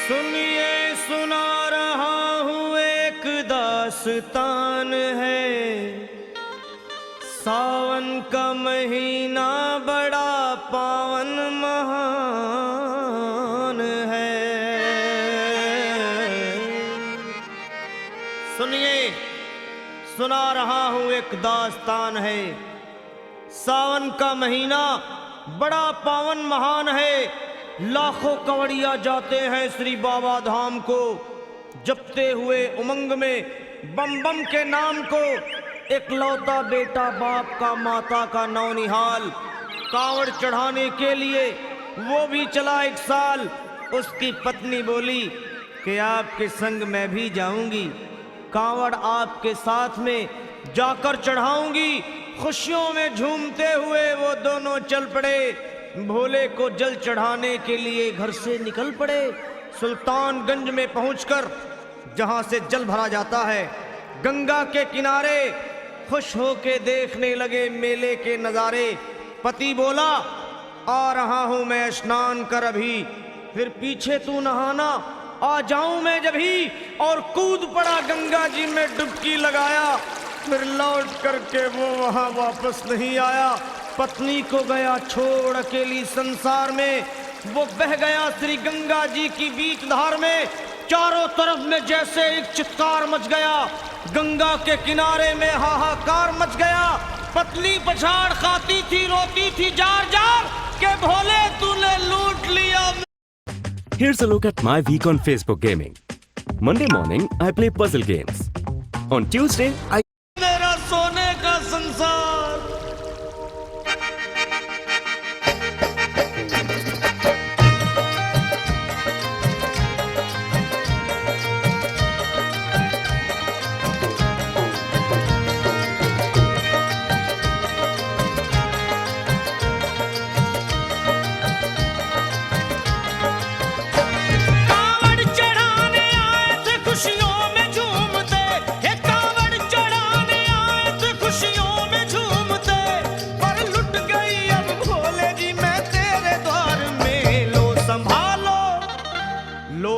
सुनिए सुना रहा हूँ एक दास्तान है। सावन का महीना बड़ा पावन महान है। सुनिए सुना रहा हूँ एक दास्तान है। सावन का महीना बड़ा पावन महान है। लाखों कवड़िया जाते हैं श्री बाबा धाम को, जपते हुए उमंग में बम बम के नाम को। एक लौता बेटा बाप का माता का नौनिहाल कांवड़ चढ़ाने के लिए वो भी चला एक साल। उसकी पत्नी बोली कि आपके संग मैं भी जाऊंगी, कांवड़ आपके साथ में जाकर चढ़ाऊंगी। खुशियों में झूमते हुए वो दोनों चल पड़े। भोले को जल चढ़ाने के लिए घर से निकल पड़े। सुल्तानगंज में पहुंचकर जहां से जल भरा जाता है, गंगा के किनारे खुश होके देखने लगे मेले के नजारे। पति बोला आ रहा हूं मैं स्नान कर अभी, फिर पीछे तू नहाना आ जाऊं मैं जभी। और कूद पड़ा गंगा जी में डुबकी लगाया। फिर लौट करके वो वहां वापस नहीं आया। पत्नी को गया छोड़ अकेली संसार में। वो बह गया श्री गंगा जी की बीच धार में। चारों तरफ में जैसे एक चित्कार मच गया। गंगा के किनारे में हाहाकार मच गया। पत्नी पछाड़ खाती थी, रोती थी जार जार के भोले तूने लूट लिया। Here's a look at my week on Facebook gaming. Monday morning, I play puzzle games. On Tuesday, I मेरा सोने का संसार।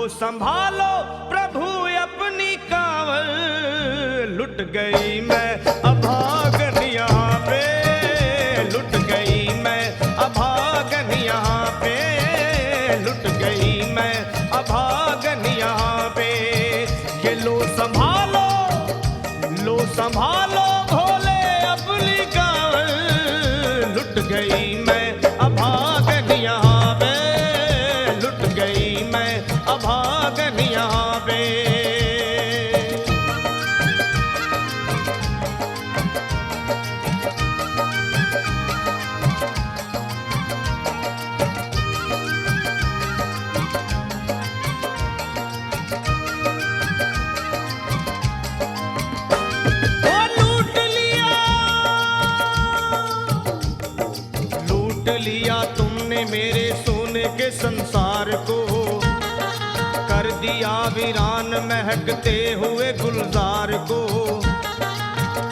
संभालो प्रभु अपनी कांवल, लुट गई मैं अभागन यहाँ पे, लुट गई मैं अभागन यहाँ पे, लुट गई मैं अभागन यहाँ पे। ये लो संभालो भोले अपनी कांवल, लुट गई मैं अभागन यहाँ पे, लुट गई मैं अभागन यहाँ पे। लूट लिया तुमने मेरे सोने के संसार को, कर दिया वीरान महकते हुए गुलजार को।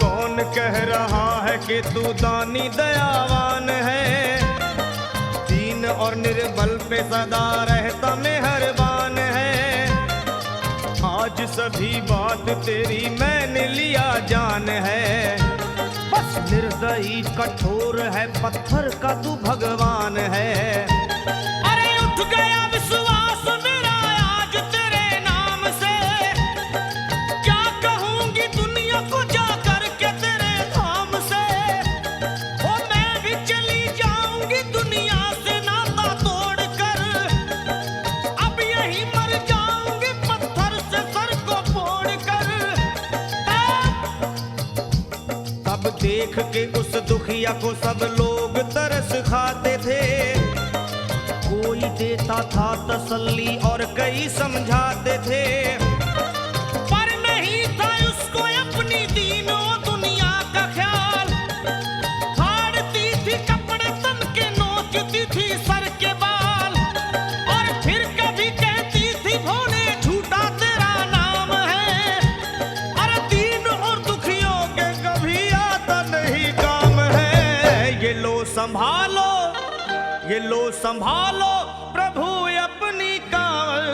कौन कह रहा है कि तू दानी दयावान है, दीन और निर्बल पे सदा रहता मेहरबान है। आज सभी बात तेरी मैंने लिया जान है, बस निर्दयी कठोर है पत्थर का तू भगवान है। अरे उठ गया विश्वास मेरा आज तेरे नाम से, क्या कहूंगी दुनिया को जा करके तेरे धाम से। ओ मैं भी चली जाऊंगी दुनिया से नाता तोड़कर, अब यही मर जाऊंगी पत्थर से सर को फोड़कर। तब देख के उस दुखिया को सब लोग तरस खाते थे। कोई देता था तसल्ली और कई समझाते थे, पर नहीं था उसको अपनी दीनों दुनिया का ख्याल। फाड़ती थी कपड़े तन के, नोचती थी सर के बाल, और फिर कभी कहती थी भोले झूठा तेरा नाम है। अरे दीन और दुखियों के कभी आता नहीं काम है। ये लो संभालो प्रभु अपनी कांवल,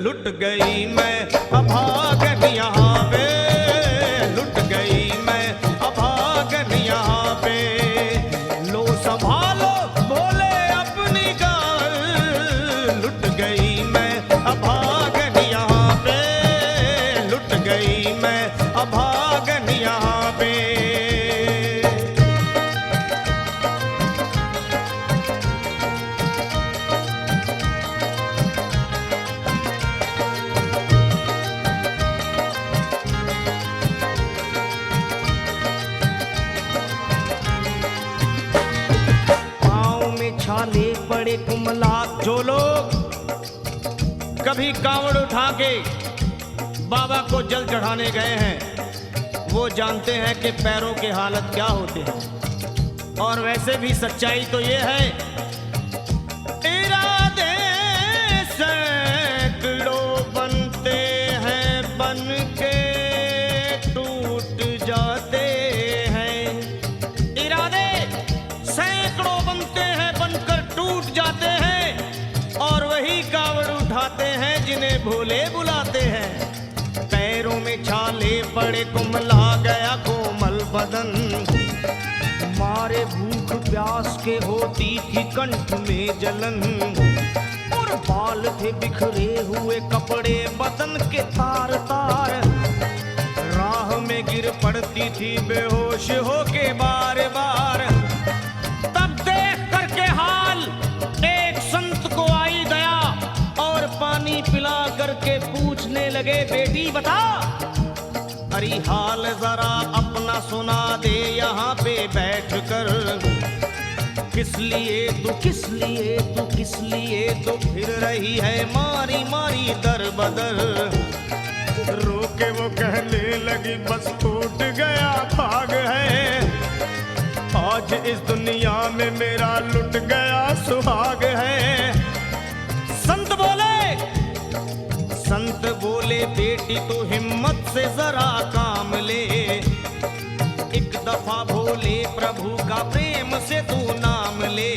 लुट गई मैं अभागन यहाँ पे, लुट गई मैं अभागन यहाँ पे। लो संभालो भोले अपनी गाल, लुट गई मैं अभागन यहाँ पे, लुट गई मैं अभागन यहाँ पे। छाले पड़े कुमलात, जो लोग कभी कांवड़ उठा के बाबा को जल चढ़ाने गए हैं वो जानते हैं कि पैरों के हालत क्या होते हैं। और वैसे भी सच्चाई तो ये है, इरादे सैकड़ों बनते हैं बन के टूट जाते हैं। इरादे सैकड़ों बनते हैं बनकर टूट जाते हैं, और वही कावड़ उठाते हैं जिन्हें भोले बुलाते हैं। पैरों में छाले पड़े कुमला गया कोमल बदन, मारे भूख प्यास के होती थी कंठ में जलन। और बाल थे बिखरे हुए कपड़े बदन के तार तार, राह में गिर पड़ती थी बेहोश होके बार बार। तब देख करके हाल एक संत को आई दया, और पानी पिला करके पूछने लगे बेटी बता, अरे हाल जरा अपना सुना दे यहाँ पे बैठ कर। किस लिए तू किस लिए तू किस लिए तो फिर रही है मारी मारी दर बदर। रोके वो कहने लगी बस टूट गया भाग है, आज इस दुनिया में मेरा लुट गया सुहाग है। संत बोले बेटी तू हिम्मत से जरा काम ले, एक दफा भोले प्रभु का प्रेम से तू नाम ले।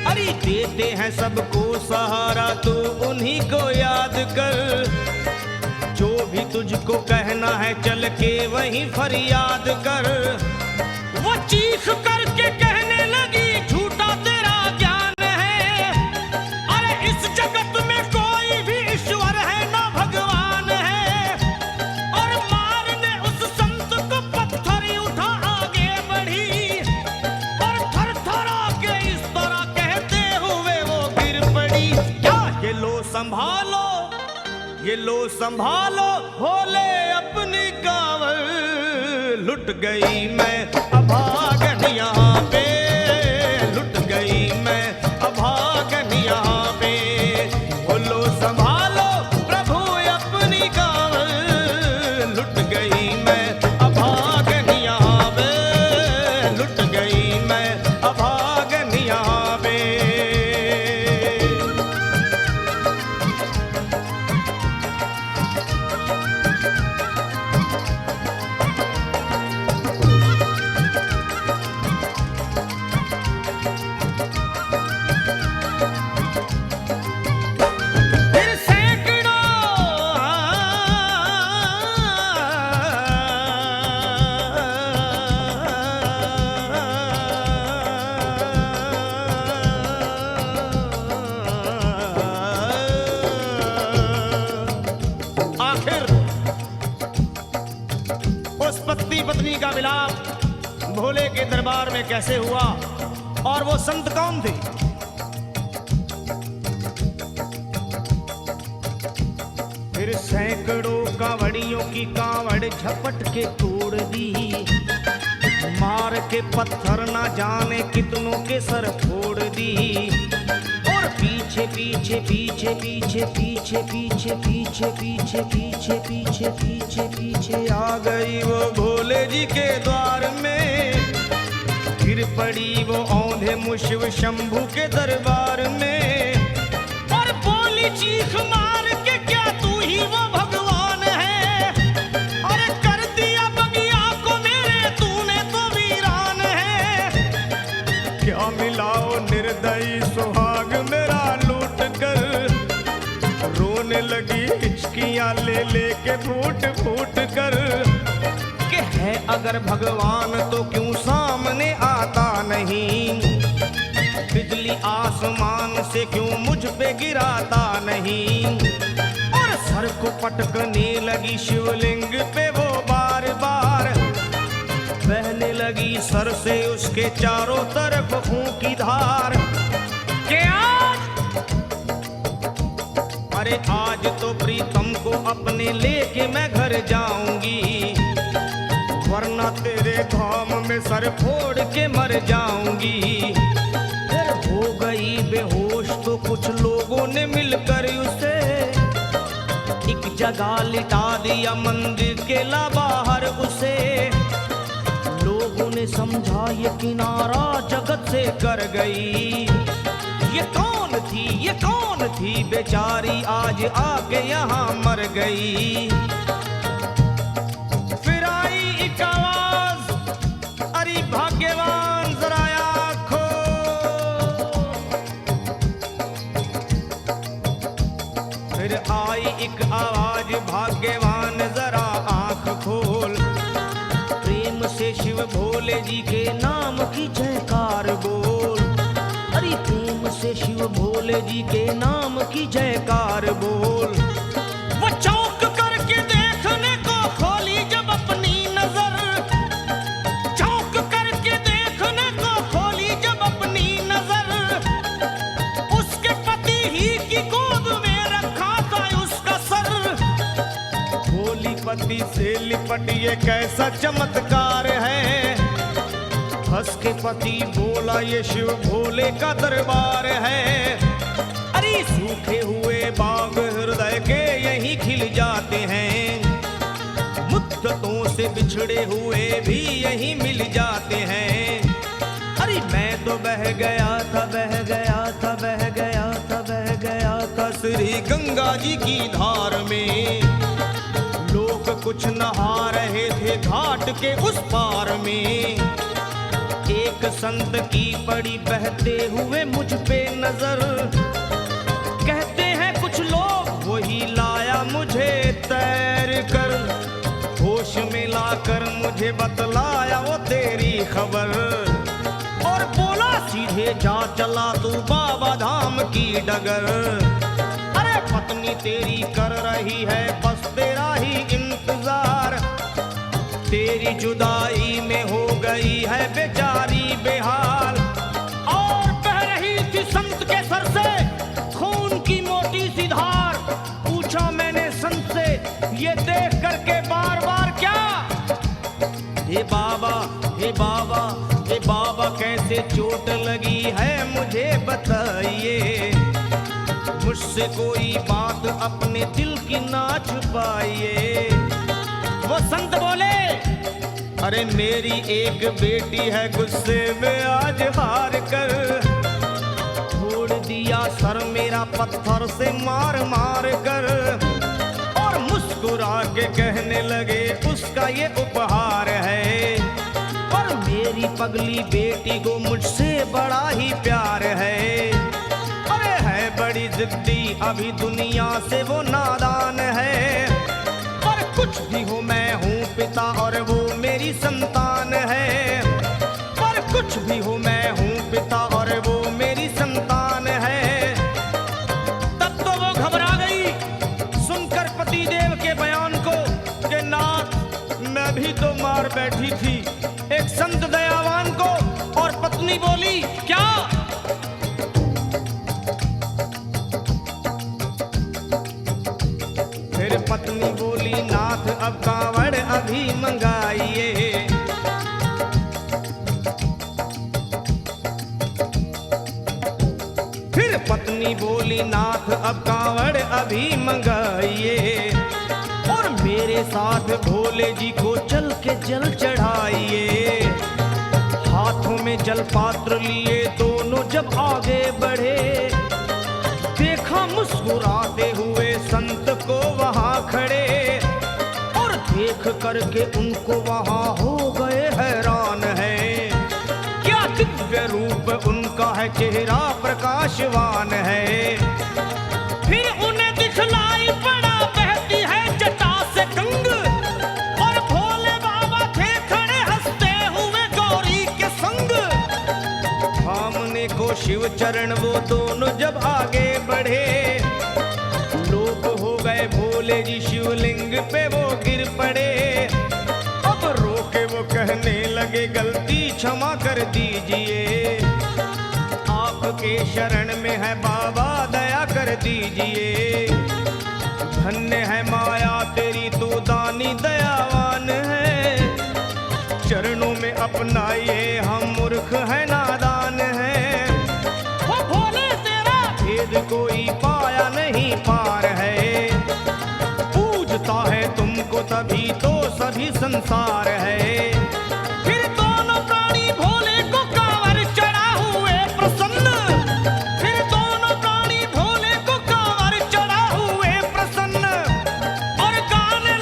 अरे देते हैं सबको सहारा तू उन्हीं को याद कर, जो भी तुझको कहना है चल के वहीं फरियाद कर। वो चीख करके कहने लगी झूठा तेरा ज्ञान है, अरे इस जगत में कोई भी ईश्वर है ना भगवान है। और मारने उस संत को पत्थर उठा आगे बढ़ी, और थर थर आके इस तरह कहते हुए वो गिर पड़ी। क्या ये लो संभालो, ये लो संभालो भोले अपनी कावड़, लुट गई मैं अभागन यहाँ पे, लुट गई मैं अभागन यहाँ पे। बोलो संभालो प्रभु अपनी कावड़, लुट गई मैं अभागन यहाँ पे, लुट गई मैं अभागन यहाँ पे। पत्नी का मिलाप भोले के दरबार में कैसे हुआ और वो संत कौन थे? फिर सैकड़ों कांवड़ियों की कांवड़ झपट के तोड़ दी, मार के पत्थर ना जाने कितनों के सर फोड़ दी। और पीछे पीछे पीछे पीछे पीछे पीछे पीछे पीछे पीछे पीछे पीछे पीछे आ गई वो भोले जी के द्वार में। गिर पड़ी वो औंधे मुशिव शंभू के दरबार में, और बोली चीख मार के क्या तू ही वो भगवान है? अरे कर दिया बगिया को मेरे तूने तो वीरान है। क्या मिलाओ निर्दयी सुहाग मेरा लूट कर, रोने रोने लगी हिचकियां ले लेके फूट फूट कर कि है अगर भगवान तो क्यों सामने आता नहीं, बिजली आसमान से क्यों मुझ पे गिराता नहीं। और सर को पटकने लगी शिवलिंग पे वो बार बार, बहने लगी सर से उसके चारों तरफ खून की धार। के अरे आज तो प्रीतम को अपने लेके मैं घर जाऊंगी, वरना तेरे धाम में सर फोड़ के मर जाऊंगी। फिर हो गई बेहोश तो कुछ लोगों ने मिलकर उसे एक जगह लिटा दिया मंदिर के ला बाहर उसे। लोगों ने समझा ये किनारा जगत से कर गई, ये कौन थी, ये कौन थी बेचारी आज आके यहाँ मर गई। फिर आई एक आवाज, अरे भाग्यवान जरा आँखों। फिर आई एक आवाज, भाग्यवान जरा आँख खोल, प्रेम से शिव भोले जी के नाम की जयकार बोल। अरे प्रेम से शिव भोले जी के नाम की जयकार बोल। वो चौंक करके देखने को खोली जब अपनी नजर, चौंक करके देखने को खोली जब अपनी नजर, उसके पति ही की गोद में रखा था उसका सर। भोली पति से लिपट ये कैसा चमत्कार है, हंस के पति बोला ये शिव भोले का दरबार है। अरे सूखे हुए बाग हृदय के यहीं खिल जाते हैं, मुद्दतों से बिछड़े हुए भी यहीं मिल जाते हैं। अरे मैं तो बह गया था, बह गया था, बह गया था, बह गया था श्री गंगा जी की धार में। लोग कुछ नहा रहे थे घाट के उस पार में, एक संत की पड़ी बहते हुए मुझ पे नजर। कहते हैं कुछ लोग वही लाया मुझे तैर कर, होश में लाकर मुझे बतलाया वो तेरी खबर। और बोला सीधे जा चला तू बाबा धाम की डगर। अरे पत्नी तेरी कर रही है बस तेरा ही इंतजार, तेरी जुदाई में हो गई है बेचारी बेहाल। और बह रही थी संत के सर से खून की मोटी सी धार। पूछा मैंने संत से ये देख करके बार बार क्या, हे बाबा, हे बाबा, हे बाबा कैसे चोट लगी है मुझे बताइए, मुझसे कोई बात अपने दिल की ना छुपाइए। वो संत बोले अरे मेरी एक बेटी है गुस्से में आज हार कर, छोड़ दिया सर मेरा पत्थर से मार मार कर। और मुस्कुरा के कहने लगे उसका ये उपहार है, और मेरी पगली बेटी को मुझसे बड़ा ही प्यार है। अरे है बड़ी जिद्दी अभी दुनिया से वो नादान है, पर कुछ भी हो मैं हूँ पिता और वो मेरी संतान है। पर कुछ भी हो मैं हूँ पिता और वो मेरी संतान है। तब तो वो घबरा गई सुनकर पति देव के बयान को कि नाथ मैं भी तो मार बैठी थी एक संत दयावान को। और पत्नी बोली क्या, फिर पत्नी बोली नाथ अब कांवड़ अभी मंगाइए। फिर पत्नी बोली नाथ अब कांवड़ अभी मंगाइए, और मेरे साथ भोले जी को चल के जल चढ़ाइए। हाथों में जल पात्र लिए दोनों जब आगे बढ़े, देखा मुस्कुराते हुए संत को वहां खड़े। और देख करके उनको वहां हो गए हैरान है, क्या दिव्य रूप उनका है, चेहरा प्रकाशवान है। फिर उन्हें दिखलाई शरण वो दोनों जब आगे बढ़े, लोग हो गए भोले जी, शिवलिंग पे वो गिर पड़े। अब रोके वो कहने लगे गलती क्षमा कर दीजिए, आपके शरण में है बाबा दया कर दीजिए। धन्य है माया तेरी तू दानी दयावान है, चरणों में अपनाइए हम मूर्ख है नादान है। वो भोले तेरा भेद कोई पाया नहीं पार है, पूजता है तुमको तभी तो सभी संसार है। फिर दोनों प्राणी भोले को कांवर चढ़ा हुए प्रसन्न, फिर दोनों प्राणी भोले को कांवर चढ़ा हुए प्रसन्न, और गाने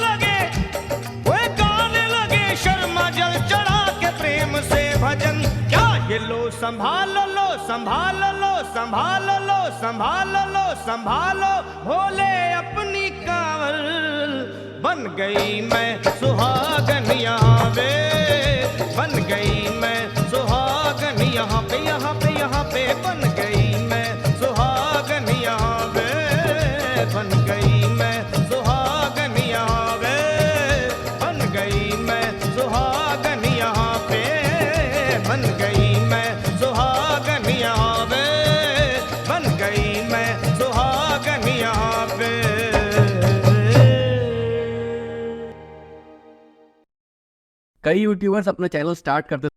लगे शर्मा जल चढ़ा के प्रेम से भजन। क्या ये लो संभालो लो संभालो लो संभालो लो संभालो लो संभालो, भोले अपनी कांवर बन गई मैं सुहागन यहाँ पे, बन गई मैं सुहागन यहाँ पे, यहाँ पे यहाँ पे बन गई मैं सुहागन यहाँ पे, बन गई मैं सुहागन यहाँ पे, बन गई मैं सुहागन यहाँ पे, बन गई मैं सुहागन यहाँ पे, बन गई मैं सुहागन यहाँ पे। कई यूट्यूबर्स अपना चैनल स्टार्ट करते